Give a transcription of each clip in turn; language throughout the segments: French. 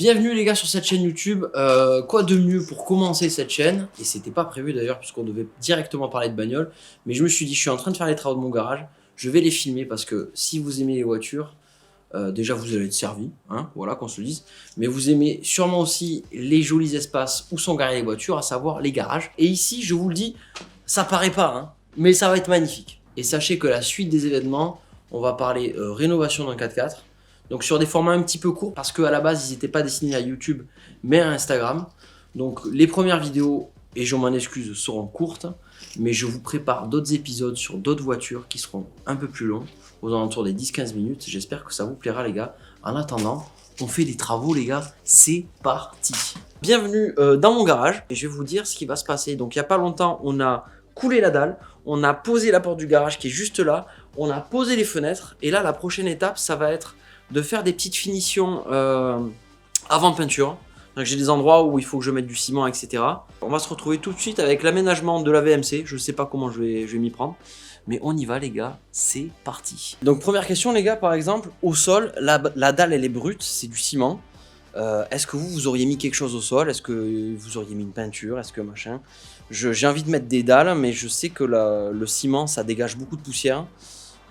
Bienvenue les gars sur cette chaîne YouTube. Quoi de mieux pour commencer cette chaîne? Et c'était pas prévu d'ailleurs puisqu'on devait directement parler de bagnole. Mais je me suis dit, je suis en train de faire les travaux de mon garage. Je vais les filmer parce que si vous aimez les voitures, déjà vous allez être servi, hein, voilà qu'on se le dise. Mais vous aimez sûrement aussi les jolis espaces où sont garées les voitures, à savoir les garages. Et ici, je vous le dis, ça paraît pas, hein, mais ça va être magnifique. Et sachez que la suite des événements, on va parler rénovation d'un 4x4. Donc sur des formats un petit peu courts parce qu'à la base ils n'étaient pas destinés à YouTube mais à Instagram. Donc les premières vidéos, et je m'en excuse, seront courtes. Mais je vous prépare d'autres épisodes sur d'autres voitures qui seront un peu plus longs, aux alentours des 10-15 minutes. J'espère que ça vous plaira les gars. En attendant, on fait des travaux les gars, c'est parti. Bienvenue dans mon garage et je vais vous dire ce qui va se passer. Donc il n'y a pas longtemps on a coulé la dalle, on a posé la porte du garage qui est juste là, on a posé les fenêtres et là la prochaine étape ça va être de faire des petites finitions avant peinture. Donc j'ai des endroits où il faut que je mette du ciment, etc. On va se retrouver tout de suite avec l'aménagement de la VMC. Je ne sais pas comment je vais m'y prendre. Mais on y va les gars, c'est parti. Donc première question les gars, par exemple, au sol, la dalle elle est brute, c'est du ciment. Est-ce que vous auriez mis quelque chose au sol? Est-ce que vous auriez mis une peinture? Est-ce que machin? J'ai envie de mettre des dalles, mais je sais que le ciment ça dégage beaucoup de poussière.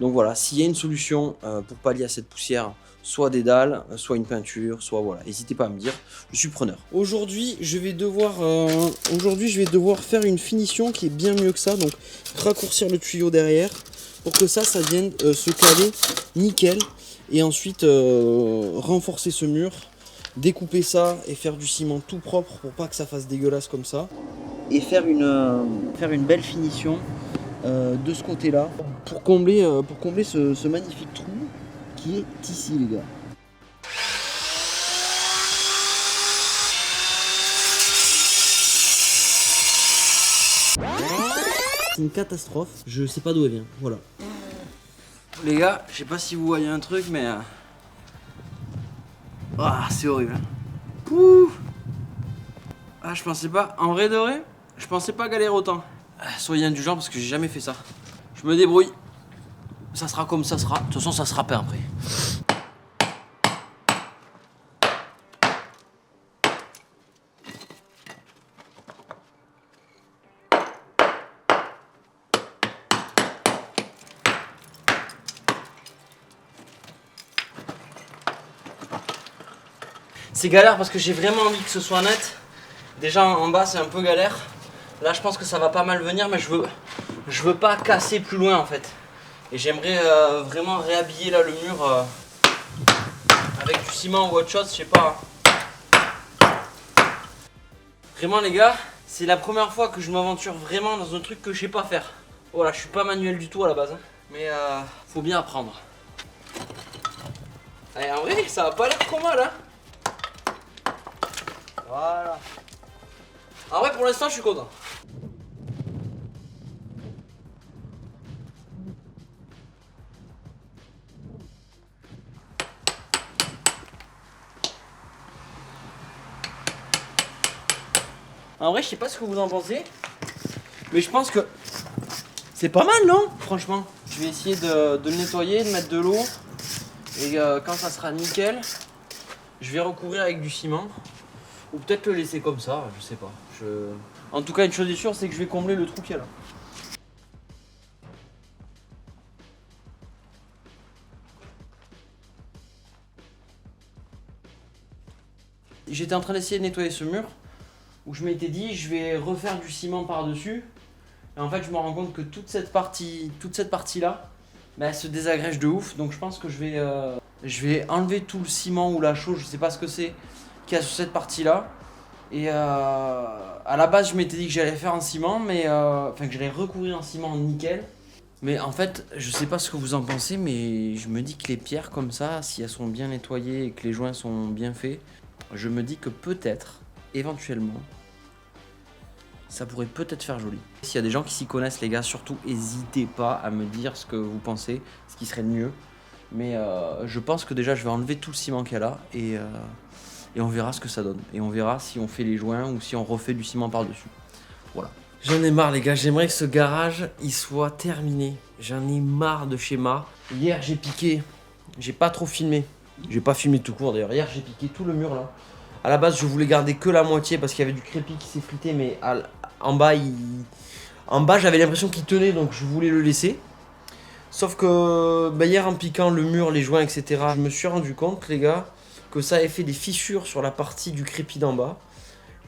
Donc voilà, s'il y a une solution pour pallier à cette poussière, soit des dalles, soit une peinture, soit voilà, n'hésitez pas à me dire, je suis preneur. Aujourd'hui, je vais devoir faire une finition qui est bien mieux que ça, donc raccourcir le tuyau derrière pour que ça vienne se caler nickel et ensuite renforcer ce mur, découper ça et faire du ciment tout propre pour pas que ça fasse dégueulasse comme ça et faire une belle finition de ce côté là pour combler ce magnifique trou qui est ici les gars. C'est une catastrophe, je sais pas d'où elle vient, voilà. Les gars, je sais pas si vous voyez un truc mais c'est horrible. Ouh. Je pensais pas, en vrai de vrai, je pensais pas galérer autant. Soyez indulgents parce que j'ai jamais fait ça. Je me débrouille. Ça sera comme ça sera. De toute façon, ça sera peint après. C'est galère parce que j'ai vraiment envie que ce soit net. Déjà en bas, c'est un peu galère. Là, je pense que ça va pas mal venir, mais je veux pas casser plus loin en fait. Et j'aimerais vraiment réhabiller là le mur avec du ciment ou autre chose, je sais pas. Vraiment les gars, c'est la première fois que je m'aventure vraiment dans un truc que je sais pas faire. Voilà, je suis pas manuel du tout à la base, hein. Mais faut bien apprendre. Allez, en vrai, ça va pas l'air trop mal, hein. Voilà. En vrai, pour l'instant, je suis content. En vrai, je sais pas ce que vous en pensez, mais je pense que c'est pas mal, non? Franchement, je vais essayer de le nettoyer, de mettre de l'eau, et quand ça sera nickel, je vais recouvrir avec du ciment, ou peut-être le laisser comme ça, je sais pas. En tout cas, une chose est sûre, c'est que je vais combler le trou qu'il y a là. J'étais en train d'essayer de nettoyer ce mur, où je m'étais dit je vais refaire du ciment par-dessus. Et en fait je me rends compte que toute cette partie là, elle se désagrège de ouf. Donc je pense que je vais enlever tout le ciment ou la chaux, je sais pas ce que c'est, qu'il y a sur cette partie là. Et à la base je m'étais dit que j'allais faire en ciment, mais que j'allais recouvrir en ciment nickel. Mais en fait je sais pas ce que vous en pensez, mais je me dis que les pierres comme ça, si elles sont bien nettoyées et que les joints sont bien faits, je me dis que peut-être, éventuellement, ça pourrait peut-être faire joli. S'il y a des gens qui s'y connaissent les gars, surtout n'hésitez pas à me dire ce que vous pensez, ce qui serait le mieux. Mais je pense que déjà je vais enlever tout le ciment qu'il y a là et on verra ce que ça donne. Et on verra si on fait les joints ou si on refait du ciment par-dessus. Voilà. J'en ai marre les gars, j'aimerais que ce garage il soit terminé. J'en ai marre de schéma. Hier j'ai piqué, j'ai pas trop filmé. J'ai pas filmé tout court d'ailleurs. Hier j'ai piqué tout le mur là. À la base, je voulais garder que la moitié parce qu'il y avait du crépi qui s'est frité, mais en bas, j'avais l'impression qu'il tenait, donc je voulais le laisser. Sauf que bah, hier, en piquant le mur, les joints, etc., je me suis rendu compte, les gars, que ça avait fait des fissures sur la partie du crépi d'en bas.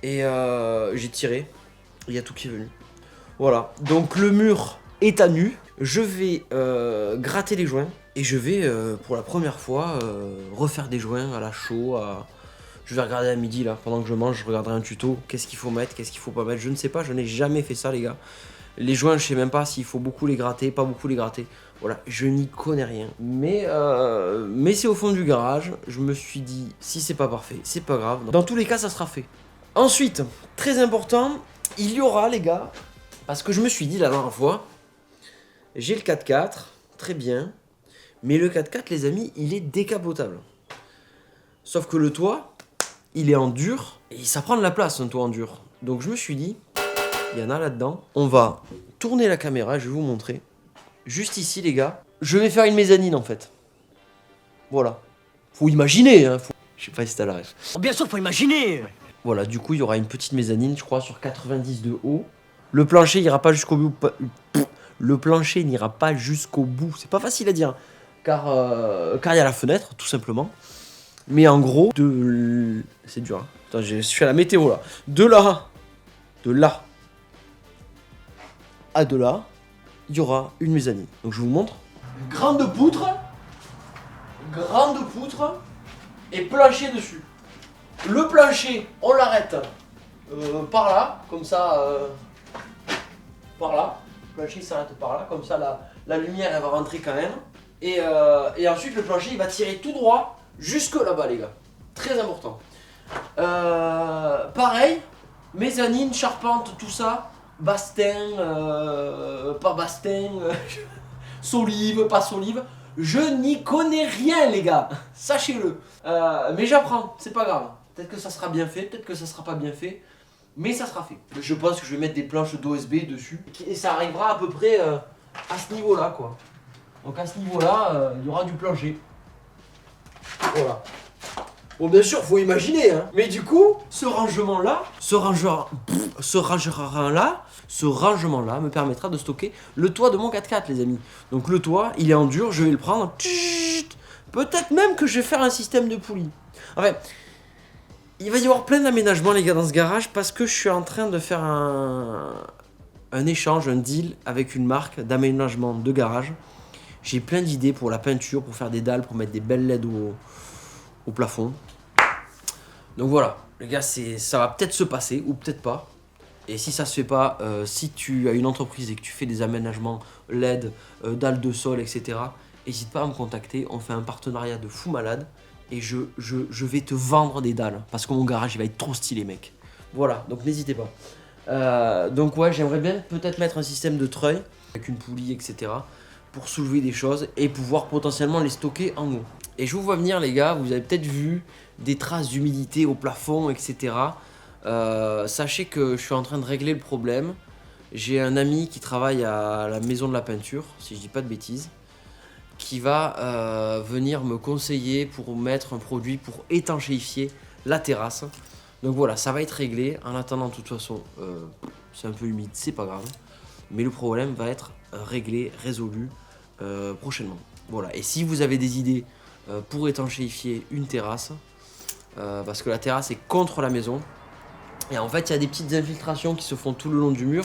Et j'ai tiré. Il y a tout qui est venu. Voilà. Donc le mur est à nu. Je vais gratter les joints. Et je vais, pour la première fois, refaire des joints à la chaux. Je vais regarder à midi, là. Pendant que je mange, je regarderai un tuto. Qu'est-ce qu'il faut mettre, qu'est-ce qu'il faut pas mettre. Je ne sais pas, je n'ai jamais fait ça, les gars. Les joints, je sais même pas s'il faut beaucoup les gratter, pas beaucoup les gratter. Voilà, je n'y connais rien. Mais c'est au fond du garage. Je me suis dit, si c'est pas parfait, c'est pas grave. Dans tous les cas, ça sera fait. Ensuite, très important, il y aura, les gars, parce que je me suis dit la dernière fois, j'ai le 4x4, très bien, mais le 4x4, les amis, il est décapotable. Sauf que le toit, il est en dur, et ça prend de la place, un toit en dur. Donc je me suis dit, il y en a là-dedans, on va tourner la caméra, je vais vous montrer. Juste ici, les gars, je vais faire une mezzanine, en fait. Voilà. Faut imaginer, hein. Je sais pas si t'as la ref. Bien sûr, faut imaginer. Voilà, du coup, il y aura une petite mezzanine, je crois, sur 90 de haut. Le plancher ira pas jusqu'au bout. Le plancher n'ira pas jusqu'au bout. C'est pas facile à dire. Car il y a la fenêtre, tout simplement. Mais en gros, c'est dur. Hein. Attends, je suis à la météo, là. De là à de là, il y aura une mezzanine. Donc, je vous montre. Grande poutre. Et plancher dessus. Le plancher, on l'arrête par là, comme ça, par là. Le plancher s'arrête par là, comme ça la lumière elle va rentrer quand même. Et ensuite le plancher il va tirer tout droit jusque là-bas les gars. Très important. Pareil, mezzanine, charpente, tout ça, bastin, pas bastin, solive, pas solive. Je n'y connais rien les gars, sachez-le. Mais j'apprends, c'est pas grave. Peut-être que ça sera bien fait, peut-être que ça sera pas bien fait, mais ça sera fait. Je pense que je vais mettre des planches d'OSB dessus, et ça arrivera à peu près à ce niveau-là, quoi. Donc à ce niveau-là, il y aura du plancher. Voilà. Bon, bien sûr, faut imaginer, hein. Mais du coup, ce rangement-là me permettra de stocker le toit de mon 4x4, les amis. Donc le toit, il est en dur, je vais le prendre. Peut-être même que je vais faire un système de poulie. Enfin, il va y avoir plein d'aménagements, les gars, dans ce garage, parce que je suis en train de faire un échange, un deal avec une marque d'aménagement de garage. J'ai plein d'idées pour la peinture, pour faire des dalles, pour mettre des belles LED au plafond. Donc voilà, les gars, ça va peut-être se passer ou peut-être pas. Et si ça se fait pas, si tu as une entreprise et que tu fais des aménagements LED, dalles de sol, etc., n'hésite pas à me contacter. On fait un partenariat de fou malade. Et je vais te vendre des dalles. Parce que mon garage, il va être trop stylé, mec. Voilà, donc n'hésitez pas. Donc ouais, j'aimerais bien peut-être mettre un système de treuil avec une poulie, etc. pour soulever des choses et pouvoir potentiellement les stocker en eau. Et je vous vois venir, les gars, vous avez peut-être vu des traces d'humidité au plafond, etc. Sachez que je suis en train de régler le problème. J'ai un ami qui travaille à la maison de la peinture, si je dis pas de bêtises, qui va venir me conseiller pour mettre un produit pour étanchéifier la terrasse. Donc voilà, ça va être réglé. En attendant, de toute façon, c'est un peu humide, c'est pas grave. Mais le problème va être réglé, résolu prochainement. Voilà, et si vous avez des idées pour étanchéifier une terrasse, parce que la terrasse est contre la maison, et en fait, il y a des petites infiltrations qui se font tout le long du mur.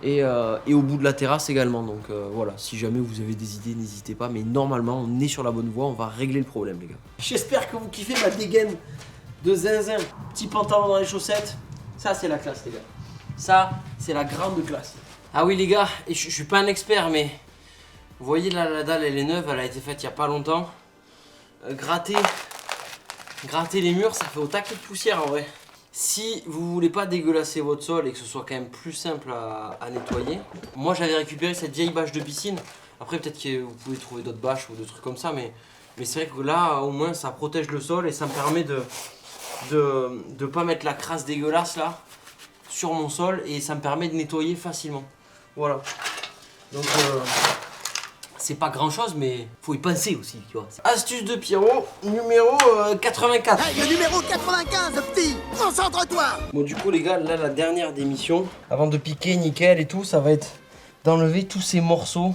Et au bout de la terrasse également. Donc voilà, si jamais vous avez des idées, n'hésitez pas. Mais normalement, on est sur la bonne voie, on va régler le problème, les gars. J'espère que vous kiffez ma dégaine de zinzin. Petit pantalon dans les chaussettes. Ça, c'est la classe, les gars. Ça, c'est la grande classe. Ah oui, les gars, et je suis pas un expert, mais vous voyez là, la dalle, elle est neuve, elle a été faite il y a pas longtemps. Gratter les murs, ça fait au taquet de poussière en vrai. Si vous voulez pas dégueulasser votre sol et que ce soit quand même plus simple à nettoyer, moi j'avais récupéré cette vieille bâche de piscine. Après peut-être que vous pouvez trouver d'autres bâches ou des trucs comme ça, mais c'est vrai que là au moins ça protège le sol et ça me permet de pas mettre la crasse dégueulasse là sur mon sol et ça me permet de nettoyer facilement. Voilà. Donc c'est pas grand chose, mais faut y penser aussi, tu vois. Astuce de Pierrot, numéro 84. Hey, le numéro 95, petit, concentre-toi. Bon, du coup, les gars, là, la dernière des missions, avant de piquer nickel et tout, ça va être d'enlever tous ces morceaux.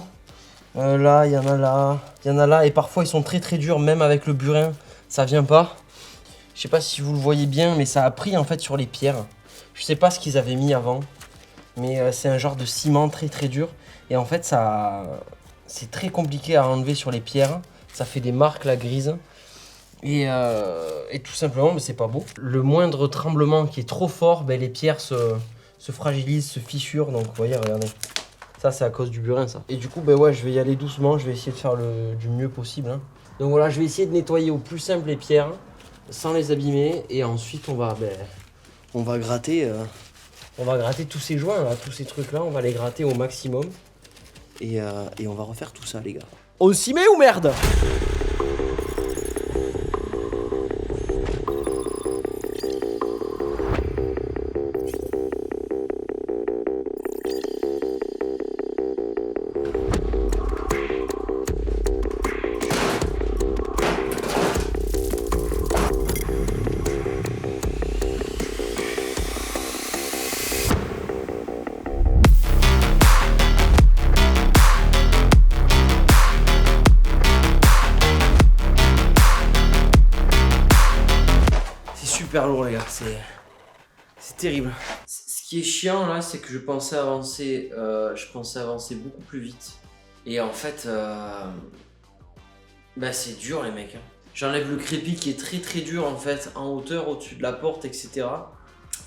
Là, il y en a là, il y en a là, et parfois ils sont très très durs, même avec le burin, ça vient pas. Je sais pas si vous le voyez bien, mais ça a pris en fait sur les pierres. Je sais pas ce qu'ils avaient mis avant, mais c'est un genre de ciment très très dur. Et en fait, c'est très compliqué à enlever sur les pierres. Ça fait des marques là grises. Et tout simplement, mais c'est pas beau. Le moindre tremblement qui est trop fort, ben, les pierres se fragilisent, se fissurent. Donc vous voyez, regardez. Ça, c'est à cause du burin, ça. Et du coup, ben ouais, je vais y aller doucement. Je vais essayer de faire du mieux possible. Hein. Donc voilà, je vais essayer de nettoyer au plus simple les pierres, sans les abîmer. Et ensuite, on va gratter. On va gratter tous ces joints, là, tous ces trucs-là. On va les gratter au maximum. Et on va refaire tout ça, les gars. On s'y met ou merde? Super lourd, les gars, c'est terrible. Ce qui est chiant là, c'est que je pensais avancer beaucoup plus vite. Et en fait, bah c'est dur les mecs. Hein. J'enlève le crépi qui est très très dur en fait, en hauteur, au-dessus de la porte, etc.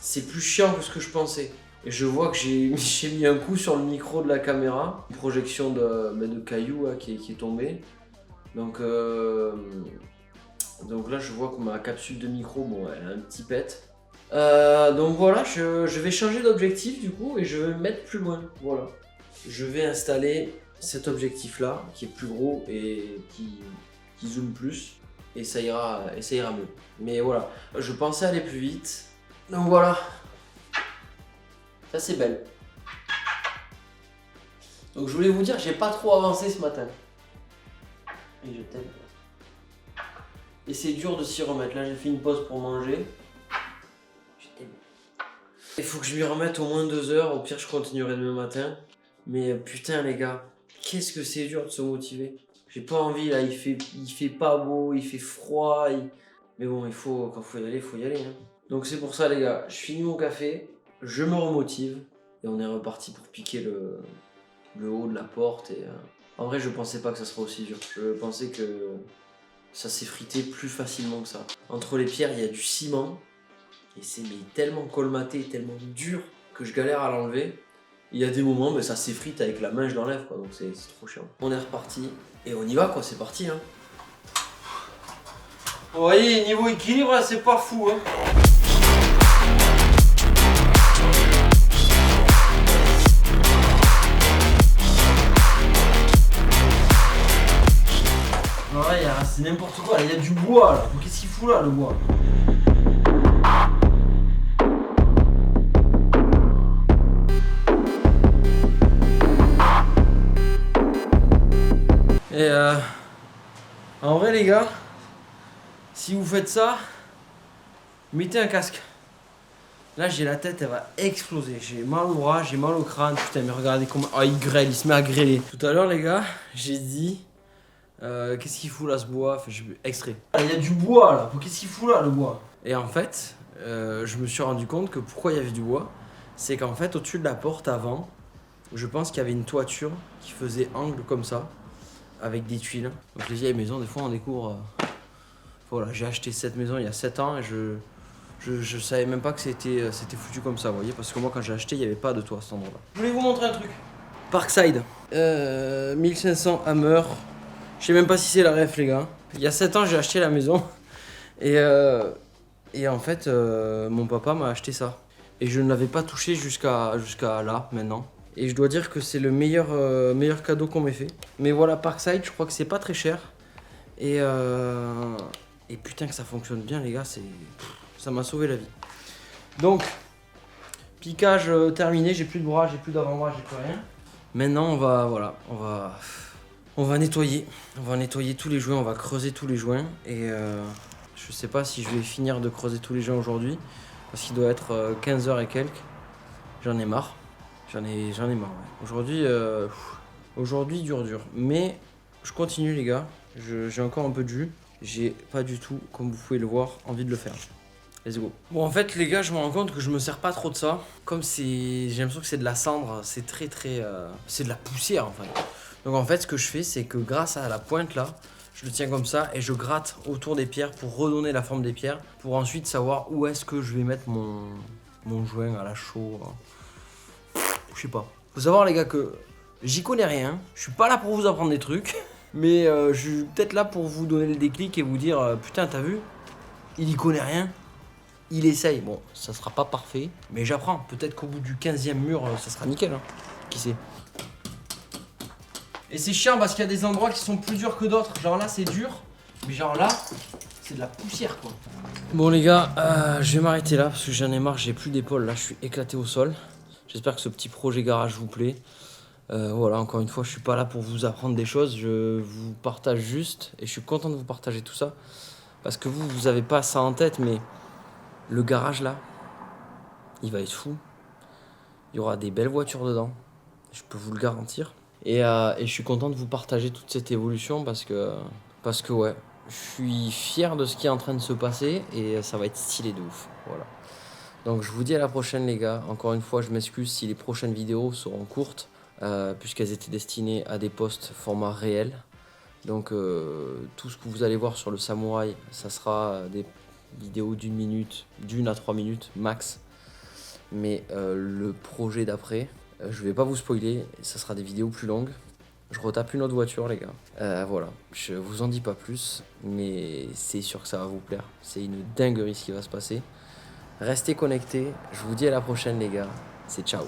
C'est plus chiant que ce que je pensais. Et je vois que j'ai mis un coup sur le micro de la caméra. Une projection de cailloux là, qui est tombée. Donc là, je vois que ma capsule de micro, bon, elle a un petit pet. Donc voilà, je vais changer d'objectif du coup et je vais me mettre plus loin. Voilà. Je vais installer cet objectif là qui est plus gros et qui zoome plus et ça ira mieux. Mais voilà, je pensais aller plus vite. Donc voilà. Ça c'est belle. Donc je voulais vous dire, j'ai pas trop avancé ce matin. Et je t'aime. Et c'est dur de s'y remettre. Là, j'ai fait une pause pour manger. Je t'aime. Il faut que je m'y remette au moins 2 heures. Au pire, je continuerai demain matin. Mais putain, les gars, qu'est-ce que c'est dur de se motiver. J'ai pas envie, là. Il fait pas beau, il fait froid. Mais bon, quand il faut y aller. Hein. Donc, c'est pour ça, les gars. Je finis mon café. Je me remotive. Et on est reparti pour piquer le haut de la porte. Et, en vrai, je pensais pas que ça serait aussi dur. Je pensais que ça s'effritait plus facilement que ça. Entre les pierres, il y a du ciment. Et c'est tellement colmaté, tellement dur que je galère à l'enlever. Il y a des moments, mais ça s'effrite avec la main, je l'enlève quoi. Donc c'est trop chiant. On est reparti et on y va quoi, c'est parti. Hein. Vous voyez, niveau équilibre, c'est pas fou. Hein. C'est n'importe quoi, il y a du bois là. Qu'est-ce qu'il fout là le bois? Et en vrai les gars, si vous faites ça, mettez un casque. Là j'ai la tête, elle va exploser. J'ai mal au bras, j'ai mal au crâne. Putain mais regardez comment... Oh il grêle, il se met à grêler. Tout à l'heure les gars, j'ai dit... qu'est-ce qu'il fout là ce bois? Enfin, extrait. Il y a du bois là, qu'est-ce qu'il fout là le bois? Et en fait, je me suis rendu compte que pourquoi il y avait du bois, c'est qu'en fait au-dessus de la porte avant, je pense qu'il y avait une toiture qui faisait angle comme ça, avec des tuiles. Donc les vieilles maisons, des fois on découvre... Voilà, j'ai acheté cette maison il y a 7 ans et je savais même pas que c'était foutu comme ça, vous voyez, parce que moi quand j'ai acheté il n'y avait pas de toit à cet endroit là. Je voulais vous montrer un truc. Parkside, 1500 Hammer. Je sais même pas si c'est la ref les gars. Il y a 7 ans j'ai acheté la maison et en fait mon papa m'a acheté ça. Et je ne l'avais pas touché jusqu'à là maintenant. Et je dois dire que c'est le meilleur cadeau qu'on m'ait fait. Mais voilà, Parkside, je crois que c'est pas très cher. Et putain que ça fonctionne bien les gars, ça m'a sauvé la vie. Donc, piquage terminé, j'ai plus de bras, j'ai plus d'avant-bras, j'ai plus rien. Maintenant on va On va nettoyer tous les joints, on va creuser tous les joints et je sais pas si je vais finir de creuser tous les joints aujourd'hui parce qu'il doit être 15h et quelques. J'en ai marre. J'en ai marre. Ouais. Aujourd'hui dur. Mais je continue les gars. J'ai encore un peu de jus. J'ai pas du tout, comme vous pouvez le voir, envie de le faire. Let's go. Bon en fait les gars, je me rends compte que je me sers pas trop de ça. Comme j'ai l'impression que c'est de la cendre, c'est très c'est de la poussière en fait. Donc en fait ce que je fais c'est que grâce à la pointe là, je le tiens comme ça et je gratte autour des pierres pour redonner la forme des pierres. Pour ensuite savoir où est-ce que je vais mettre mon joint à la chaux. Je sais pas. Faut savoir les gars que j'y connais rien. Je suis pas là pour vous apprendre des trucs. Mais je suis peut-être là pour vous donner le déclic et vous dire putain t'as vu, il y connaît rien. Il essaye, bon ça sera pas parfait, mais j'apprends. Peut-être qu'au bout du 15e mur ça sera nickel hein. Qui sait. Et c'est chiant parce qu'il y a des endroits qui sont plus durs que d'autres. Genre là c'est dur, mais genre là c'est de la poussière quoi. Bon les gars, je vais m'arrêter là parce que j'en ai marre, j'ai plus d'épaule là, je suis éclaté au sol. J'espère que ce petit projet garage vous plaît. Voilà, encore une fois, je suis pas là pour vous apprendre des choses, je vous partage juste et je suis content de vous partager tout ça parce que vous avez pas ça en tête, mais le garage là, il va être fou. Il y aura des belles voitures dedans, je peux vous le garantir. Et je suis content de vous partager toute cette évolution parce que ouais, je suis fier de ce qui est en train de se passer et ça va être stylé de ouf. Voilà. Donc je vous dis à la prochaine les gars. Encore une fois, je m'excuse si les prochaines vidéos seront courtes. Puisqu'elles étaient destinées à des posts format réel. Donc tout ce que vous allez voir sur le samouraï, ça sera des vidéos d'1 à 3 minutes max. Mais le projet d'après, je vais pas vous spoiler, ça sera des vidéos plus longues. Je retape une autre voiture les gars. Voilà, je vous en dis pas plus, mais c'est sûr que ça va vous plaire. C'est une dinguerie ce qui va se passer. Restez connectés, je vous dis à la prochaine les gars, c'est ciao.